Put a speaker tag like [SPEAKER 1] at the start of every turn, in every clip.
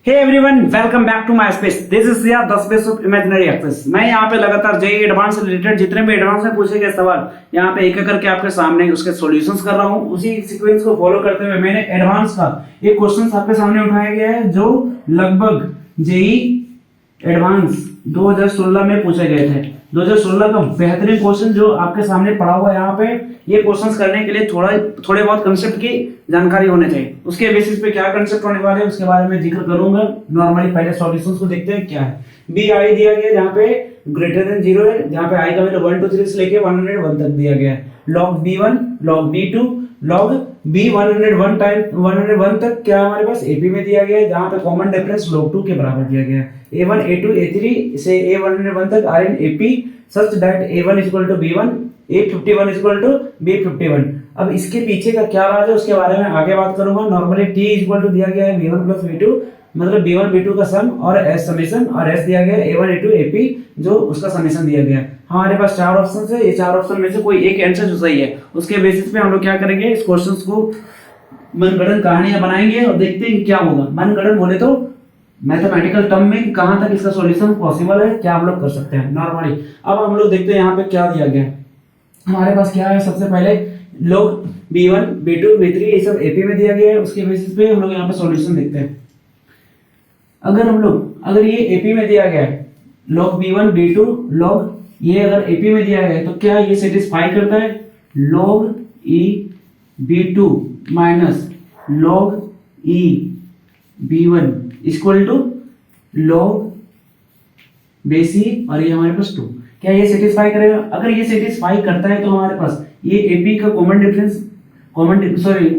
[SPEAKER 1] Hey everyone, welcome back to my space. This is Siya the space of imaginary access. मैं यहाँ पे लगातार JEE advance से related जितने भी एडवांस में पूछे गए सवाल यहाँ पे एक एक करके आपके सामने उसके सॉल्यूशंस कर रहा हूँ। उसी सीक्वेंस को फॉलो करते हुए मैंने एडवांस का एक क्वेश्चन आपके सामने उठाया गया है जो लगभग जेईई एडवांस 2016 में पूछे गए थे। 2016 का बेहतरीन क्वेश्चन जो आपके सामने पड़ा हुआ है यहाँ पे। ये क्वेश्चंस करने के लिए थोड़े बहुत कंसेप्ट की जानकारी होने चाहिए। उसके बेसिस पे क्या कंसेप्ट होने वाले हैं उसके बारे में जिक्र करूंगा। नॉर्मली पहले सॉल्यूशंस को देखते हैं क्या है। बी आई दिया गया जहाँ पे ग्रेटर देन 0 है, जहाँ पे आई का वैल्यू 1 2 3 से लेके 101 तक दिया गया है। log b1 log b2 log b 101 time 101 तक क्या हमारे पास एपी में दिया गया है, जहाँ पे कॉमन डिफरेंस log 2 के बराबर दिया गया है। a1 a2 a3 से a101 तक are in AP such that a1 is equal to b1 a51 is equal to b51। अब इसके पीछे का क्या राज है उसके बारे में आगे बात करूंगा। Normally t is equal to दिया गया है b1 प्लस b2, मतलब b1 b2 का सम और s समेशन, और s दिया गया है a1 a2 ap जो उसका समेशन दिया गया है। हमारे पास चार ऑप्शन है, ये चार ऑप्शन में से कोई एक आंसर जो सही है उसके बेसिस पे हम लोग क्या करेंगे, इस क्वेश्चंस को मनगढ़ंत कहानियां बनाएंगे और देखते हैं क्या होगा। मनगढ़ंत बोले तो मैथमेटिकल टर्म में कहां तक इसका सॉल्यूशन पॉसिबल है, क्या हम लोग कर सकते हैं नॉर्मली। अब हम लोग देखते हैं यहाँ पे क्या दिया गया है। हमारे पास क्या है, सबसे पहले log b1 b2 b3 ये सब एपी में दिया गया है। उसके बेसिस पे हम लोग यहाँ पे सॉल्यूशन देखते हैं। अगर ये एपी में दिया गया है log b1 b2 log ये अगर एपी में दिया गया है तो क्या ये सेटिस्फाई करता है log e b2 minus log e b1 equal to log base e और ये हमारे पास 2। क्या ये सेटिस्फाई करेगा? अगर ये सेटिस्फाई करता है तो हमारे पास ये एपी का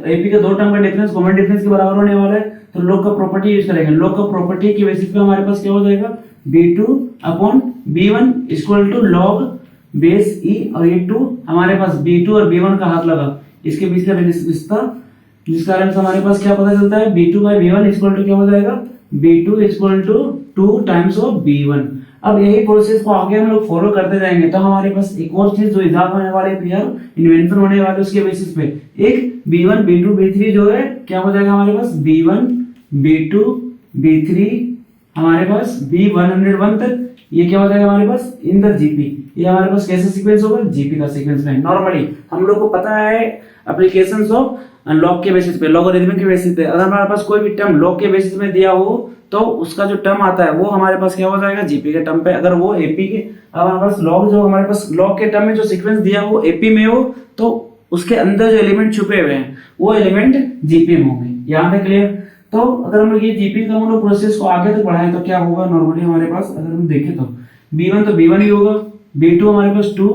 [SPEAKER 1] एपी का दो टर्म का डिफरेंस कॉमन डिफरेंस के बराबर होने वाला है। तो log का प्रॉपर्टी यूज करेंगे। log का प्रॉपर्टी के बेसिस पे हमारे पास क्या हो जाएगा b2 upon b1 equal to log base e और ये 2 हमारे पास b2 और b1 का हाथ लगा इसके बीच का रिश्ता, जिस कारण से हमारे पास क्या पता चलता है b2 by b1 equal to क्या हो जाएगा b2 equal to 2 times of b1। अब यही प्रोसेस को आगे हम लोग फॉलो करते जाएंगे तो हमारे पास एक और चीज जो इजाफा होने वाली है, इन्वेंशन होने वाले उसके बेसिस पे एक b1 b2 b3 जो है क्या हो जाएगा हमारे पास b1 b2 b3 हमारे पास b101 तक ये क्या हो जाएगा हमारे पास इन द जीपी। ये हमारे पास कैसा सीक्वेंस होगा, जीपी का सीक्वेंस में। नॉर्मली हम लोग को पता है एप्लीकेशंस ऑफ लॉग के बेसिस पे, लॉगरिथमिक के बेसिस पे अगर हमारे पास कोई भी टर्म लॉग के बेसिस में दिया हो तो उसका जो टर्म आता है वो हमारे पास क्या हो जाएगा जीपी के टर्म पे। अगर वो एपी के हमारे पास लॉग जो हमारे पास लॉग के टर्म में जो सीक्वेंस दिया हो एपी में हो तो उसके अंदर जो एलिमेंट छुपे हुए हैं वो एलिमेंट जीपी में होंगे। यहाँ पे क्लियर? तो अगर हम लोग ये जीपी का हम लोग प्रोसेस को आगे तक बढ़ाएं तो क्या होगा, नॉर्मली हमारे पास अगर हम देखें तो b1 तो b1 ही होगा, b2 हमारे पास 2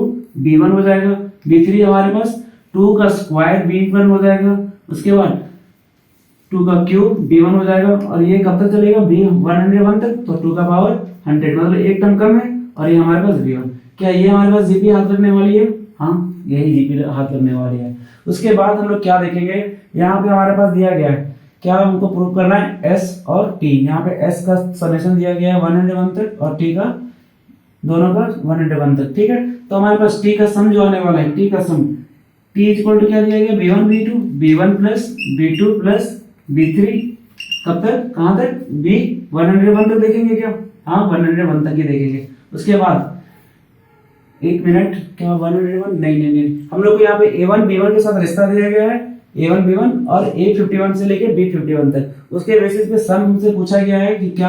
[SPEAKER 1] b1 हो जाएगा, b3 हमारे पास 2 का स्क्वायर b1 हो जाएगा, उसके बाद 2 का क्यूब b1 हो जाएगा और ये कब तक चलेगा b101 तक, तो 2 का पावर 100 मतलब एक टर्म कम है और ये हमारे पास b1। क्या ये हमारे पास जीपी हाथ लगने वाली है? हाँ, यही जीपी हाथ लगने वाली है। उसके बाद हम लोग क्या देखेंगे, यहाँ पे हमारे पास दिया गया है क्या हमको प्रूव करना है s और t। यहाँ पे s का समेशन दिया गया है 101 तक और t का दोनों का 101 तक, ठीक है। तो हमारे पास t का सम जो आने वाला है, t का सम t इक्वल टू क्या दिया गया b1 b2 b1 plus b2 plus b3 कब तक कहाँ तक b101 तक देखेंगे क्या? हाँ 101 तक ही देखेंगे। उसके बाद एक मिनट, क्या 101? नहीं, हम लोग को यहाँ पे a1 b1 के साथ रिश्ता दिया गया है a1 b1 और a51 से लेके b51 तक। उसके बेसिस पे सम हमसे पूछा गया है कि क्या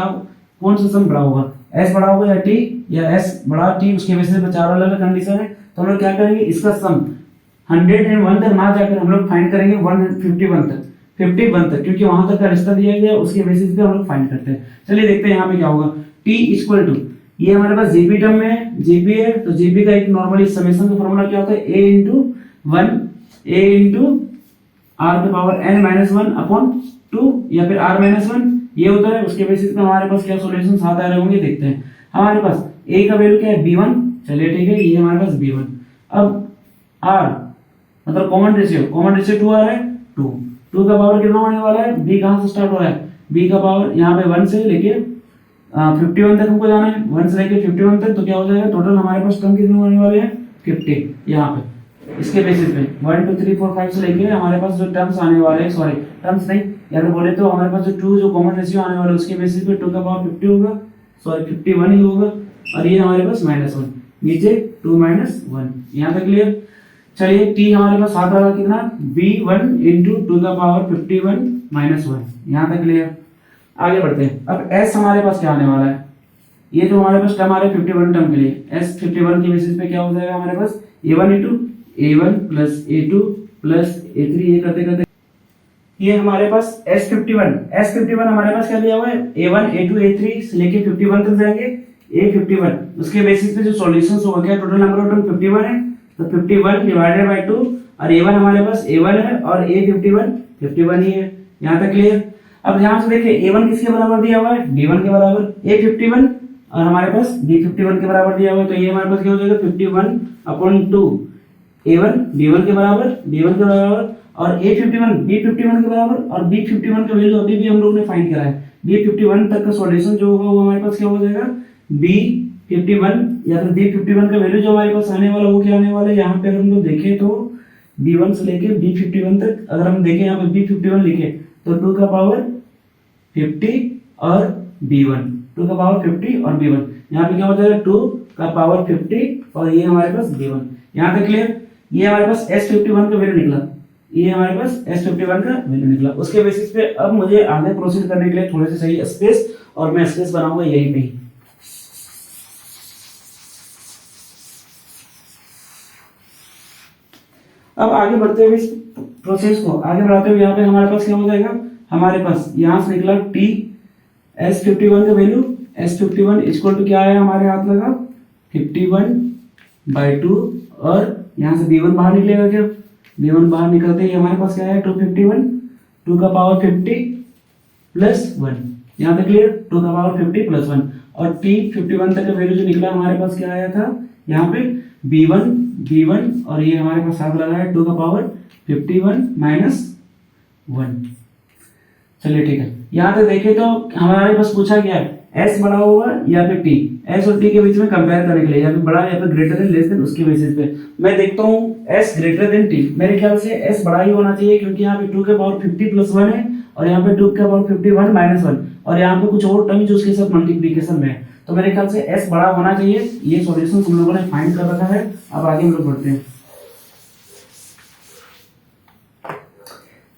[SPEAKER 1] कौन सा सम बड़ा होगा, s बड़ा होगा या t, या s बड़ा t। उसके बेसिस पे चार अलग अलग कंडीशन है। तो हम लोग क्या करेंगे, इसका सम 101 तक ना जाकर हम लोग फाइंड करेंगे 151 तक, 51 तक, क्योंकि वहां तक का रिश्ता दिया गया उसके बेसिस पे हम लोग फाइंड करते हैं। चलिए देखते हैं यहाँ पे क्या होगा। t इक्वल टू ये हमारे पास जीपी टर्म में है, जीपी है तो जीपी का एक नॉर्मली समेशन का फॉर्मूला क्या होता है a इंटू r के पावर n माइनस 1 अपॉन 2 या फिर r माइनस 1 ये होता है। उसके बेसिस पे हमारे पास क्या सॉल्यूशंस हाथ आ रहे होंगे देखते हैं। हमारे पास a का वैल्यू क्या है b1, चलिए ठीक है, ये हमारे पास b1। अब r मतलब कॉमन रेशियो 2 आ रहा है, 2 का पावर कितना होने वाला है, b कहां से स्टार्ट हो रहा है, b का पावर यहाँ पे 1 से लेके 51 तक हमको जाना है, 1 से लेके 51 तक। तो क्या हो जाएगा टोटल हमारे पास टर्म कितने होने वाले हैं 50 यहाँ पे। इसके बेसिस पे 1 2 3 4 5 से लेके हमारे पास जो टर्म्स आने वाले हैं, सॉरी टर्म्स नहीं या फिर बोले तो हमारे पास जो 2 जो कॉमन रेशियो आने वाला है उसके बेसिस पे 2 का पावर 50 होगा, सॉरी 51 ही होगा, और ये हमारे पास -1 नीचे 2 - 1। यहाँ तक क्लियर। चलिए t हमारे पास साथ रहा कितना b1 इंटू 2 का पावर 51 -1। यहाँ तक क्लियर। आगे बढ़ते हैं। अब s हमारे पास क्या आने वाला है, ये जो हमारे पास टर्म आ रहा है 51 टर्म के लिए, s 51 के बेसिस पे क्या हो जाएगा हमारे पास a1 into a1 plus a2 plus a3, ये करते करते ये हमारे पास S51 हमारे पास क्या दिया हुआ है a1 a2 a3 से लेके 51 तक जाएंगे a51। उसके बेसिस पे जो सॉल्यूशंस होगा क्या टोटल नंबर ऑफ टर्म 51 है, तो 51 डिवाइडेड बाय 2, और a1 हमारे पास a1 है और a51 ही है। यहाँ तक क्लियर। अब ध्यान से देखिए a1 किसके बराबर दिया हुआ है b1 के बराबर, a51 और हमारे पास b51 के बराबर दिया हुआ है, तो ये हमारे पास क्या हो जाएगा 51/2 a1 b1 के बराबर और a51 b51 के बराबर, और b51 का वैल्यू अभी भी हम लोग ने फाइंड करा है, b51 तक का सॉल्यूशन जो होगा वो हमारे पास क्या हो जाएगा b51 या फिर b51 का वैल्यू जो हमारे पास आने वाला वो क्या आने वाला है। यहाँ पे अगर हम लोग देखें तो b1 से लेके b51 तक अगर हम देखें यहाँ पे b51 लिखे तो 2 का पावर 50 और b1, 2 का पावर 50 और b1, यहाँ पे क्या हो जाएगा 2 का पावर 50 और ये हमारे पास b1। यहाँ तक क्लियर। ये हमारे पास S51 का वैल्यू निकला, ये हमारे पास S51 का वैल्यू निकला। उसके बेसिस पे अब मुझे आगे प्रोसीड करने के लिए थोड़े से सही स्पेस, और मैं स्पेस बनाऊंगा यहीं पे ही। अब आगे बढ़ते हुए इस प्रोसेस को आगे बढ़ाते हुए यहाँ पे हमारे पास क्या हो जाएगा, हमारे पास यहाँ से निकला T S51 का वैल्यू, S51 इक्वल टू क्या आया हमारे हाथ लगा 51/2, और यहाँ से b1 बाहर निकलेगा क्या, b1 बाहर निकलते ही हमारे पास क्या है 251, 2 का पावर 50 प्लस 1। यहाँ तक क्लियर, 2 का पावर 50 प्लस 1, और T51 तक का वैल्यू जो निकला हमारे पास क्या आया था यहाँ पे b1 और ये हमारे पास साथ लगा है 2 का पावर 51 -1। चलिए ठीक है। यहाँ तक देखें तो हमारे पास पूछा गया है s बड़ा होगा या फिर t, s और t के बीच में कंपेयर करने के लिए, या फिर बड़ा या फिर ग्रेटर देन लेस देन, उसके बेसिस पे मैं देखता हूँ s ग्रेटर देन t। मेरे ख्याल से s बड़ा ही होना चाहिए, क्योंकि यहाँ पे 2 के पावर 50 प्लस 1 है और यहाँ पे 2 के पावर 51 -1, और यहाँ पे कुछ और टर्म जो उसके साथ मल्टीप्लिकेशन में है, तो मेरे ख्याल से s बड़ा होना चाहिए। ये सॉल्यूशन हम लोगों ने फाइंड कर रखा है। अब आगे हम लोग बढ़ते हैं।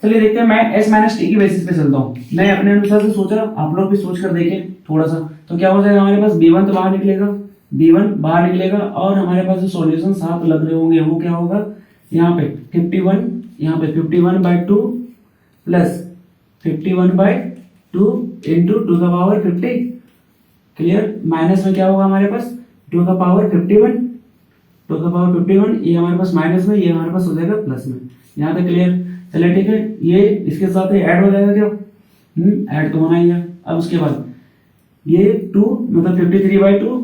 [SPEAKER 1] चलिए देखते हैं। मैं s माइनस टी की बेसिस पे चलता हूँ। मैं अपने अनुसार से सोचा, आप लोग भी सोच कर देखें थोड़ा सा। तो क्या हो जाएगा हमारे पास b1 तो बाहर निकलेगा, और हमारे पास जो सॉल्यूशन साथ लग रहे होंगे वो क्या होगा, यहाँ पे 51, यहाँ पे 51/2 प्लस 51/2 इंटू 2 का पावर 50। क्लियर। माइनस में क्या होगा हमारे पास 2 का पावर 51, 2 का पावर 51, ये हमारे पास माइनस में, ये हमारे पास हो जाएगा प्लस में। यहाँ तक क्लियर। चलिए ठीक है, ये इसके साथ ऐड हो जाएगा क्या, ऐड तो होना ही है। अब उसके बाद ये 2 मतलब 53/2,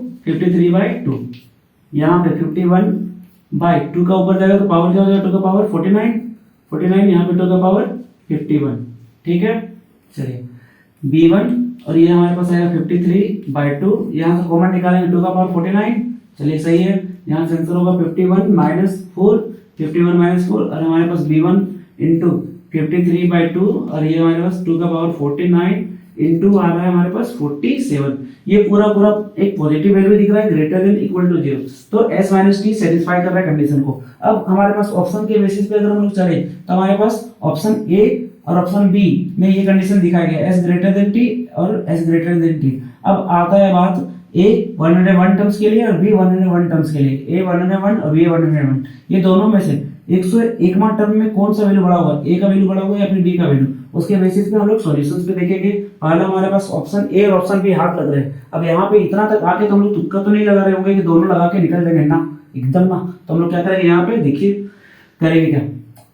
[SPEAKER 1] यहाँ पे 51/2 का ऊपर जाएगा तो पावर क्या हो जाएगा 2 का पावर 49, यहाँ पे 2 का पावर 51। ठीक है। चलिए b1 और ये हमारे पास आएगा 53/2, यहाँ से कॉमन निकालेंगे 2 का पावर 49। चलिए सही है। यहाँ से आंसर होगा 51 - 4 और हमारे पास b1 इंटू 53/2 और ये हमारे पास 2 का पावर 49 इंटू आ रहा है हमारे पास 47। ये पूरा एक पॉजिटिव वैल्यू दिख रहा है ग्रेटर देन इक्वल टू 0, तो s माइनस टी सेटिस्फाई कर रहा है कंडीशन को। अब हमारे पास ऑप्शन के बेसिस पे अगर हम लोग चले तो हमारे पास ऑप्शन ए और ऑप्शन बी में ये कंडीशन दिखाया गया s ग्रेटर देन टी और s ग्रेटर देन टी। अब आता है बात a 101 टर्म्स के लिए और b 101 टर्म्स के लिए, a 101 और b 101, ये दोनों में से 101वां टर्म में कौन सा वैल्यू बड़ा होगा, a का वैल्यू बड़ा होगा या फिर b का वैल्यू, उसके बेसिस पे हम लोग सॉल्यूशंस पे देखेंगे। पहला हमारे पास ऑप्शन ए और ऑप्शन बी हाथ लग रहे हैं। अब यहाँ पे इतना तक आके तो हम लोग तुक्का तो नहीं लगा रहे होंगे कि दोनों लगा के निकल जाएंगे ना, एकदम ना। तो हम लोग क्या करेंगे, यहाँ पे देखिए करेंगे क्या,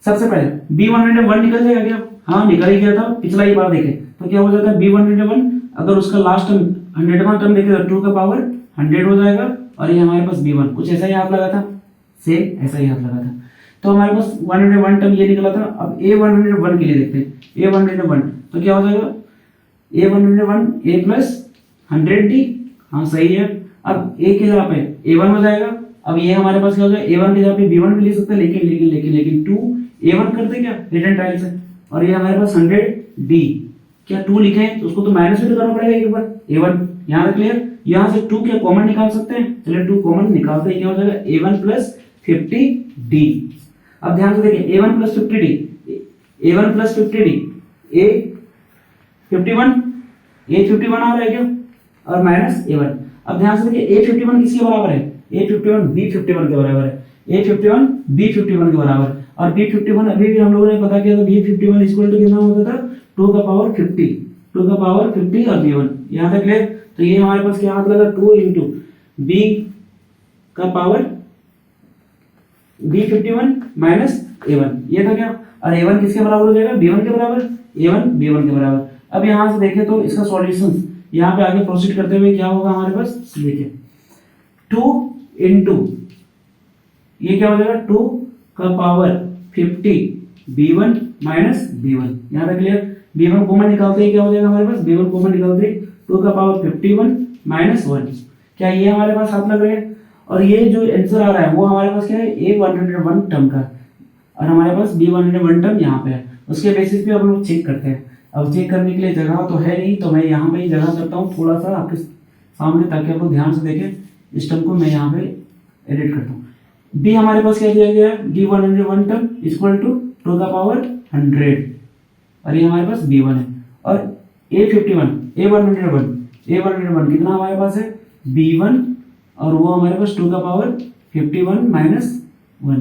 [SPEAKER 1] सबसे पहले b 101 निकल जाएगा क्या, हाँ निकल ही गया था पिछला ही बार देखे। तो क्या हो जाता है b 101, अगर उसका लास्ट टर्म 100वां टर्म देखे तो 2 का पावर 100 हो जाएगा, और ये हमारे पास b1 कुछ ऐसा ही हाथ लगा था, सेम ऐसा ही हाथ लगा था। तो हमारे पास 101 टर्म ये निकला था। अब a 101 के लिए देखते हैं। a 101 तो क्या हो जाएगा a 101 a प्लस 100d, हाँ सही है। अब a के जगह पे a1 हो जाएगा। अब ये हमारे पास क्या हो जाएगा a1 की जगह पे b1 भी ले सकते हैं, लेकिन 2 a1 करते क्या रिटर्न टाइल से, और ये हमारे पास 100D। क्या 2 लिखे हैं तो उसको तो माइनस भी तो करना पड़ेगा एक बार, A1 यहाँ तक क्लियर। यहाँ से 2 क्या कॉमन निकाल सकते हैं, चलिए 2 कॉमन निकालते हैं, क्या हो जाएगा A1 प्लस 50D। अब ध्यान से देखिए A1 plus 50D, A1 plus 50D, A51 आ रहा है क्या, और माइनस A1। अब ध्यान से देखिए A51 किसके बराबर है, A51 B51 के बराबर है, A51 B51 के बराबर। और B51 अभी भी हम लोगों ने पता किया था, B51 इक्वल टू कितना होता था 2 का पावर 50, 2 का पावर 50 और B1 यहाँ तक क्लियर। तो ये हमारे पास क्या हाथ लगा 2 इंटू B का पावर B51 माइनस A1, ये था क्या। और A1 किसके बराबर हो जाएगा, B1 के बराबर, A1 B1 के बराबर। अब यहाँ से देखें तो इसका सॉल्यूशन यहाँ पे आगे प्रोसीड करते हुए क्या होगा हमारे पास, देखिए 2 इंटू ये क्या हो जाएगा 2 का पावर 50 B1 माइनस B1, यहाँ तक क्लियर। B1 कॉमन निकालते ही क्या हो जाएगा हमारे पास, B1 कॉमन निकालते ही 2 का पावर 51 माइनस 1। क्या ये हमारे पास हाथ लग रहे हैं। और ये जो आंसर आ रहा है वो हमारे पास क्या है A101 टर्म का, और हमारे पास B101 टर्म यहाँ पे है। उसके बेसिस पे हम लोग चेक करते हैं। अब चेक करने के लिए जगह तो है नहीं, तो मैं यहाँ पे ही जगह करता हूँ थोड़ा सा आपके सामने, ताकि आप लोग ध्यान से देखें। इस टर्म को मैं यहाँ पे एडिट करता हूँ। B हमारे पास क्या दिया गया है, B101 टर्म इक्वल टू 2 का पावर 100, और ये हमारे पास B1 है। और A101 कितना हमारे पास है B1, और वो हमारे पास 2 का पावर 51 माइनस 1,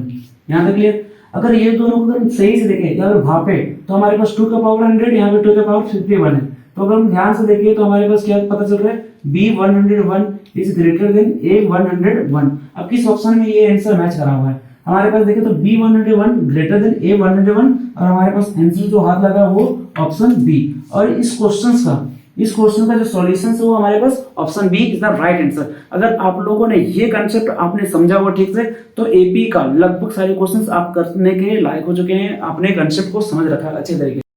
[SPEAKER 1] यहाँ तक क्लियर। अगर ये दोनों को अगर सही से देखें या अगर भापे तो हमारे पास 2 का पावर 100, यहाँ पे 2 का पावर 51 है। तो अगर हम ध्यान से देखें तो हमारे पास क्या पता चल रहा है, B101 is greater than A101। अब किस ऑप्शन में ये आंसर मैच करा हुआ है, हमारे पास देखें तो B101 ग्रेटर देन A101, और हमारे पास आंसर जो हाथ लगा वो ऑप्शन बी। और इस क्वेश्चन का जो सॉल्यूशन है वो हमारे पास option B is the right answer. अगर आप लोगों ने ये कंसेप्ट आपने समझा हुआ ठीक से, तो एपी का लगभग सारे क्वेश्चंस आप करने के लायक हो चुके हैं, आपने कंसेप्ट को समझ रखा है अच्छे तरीके।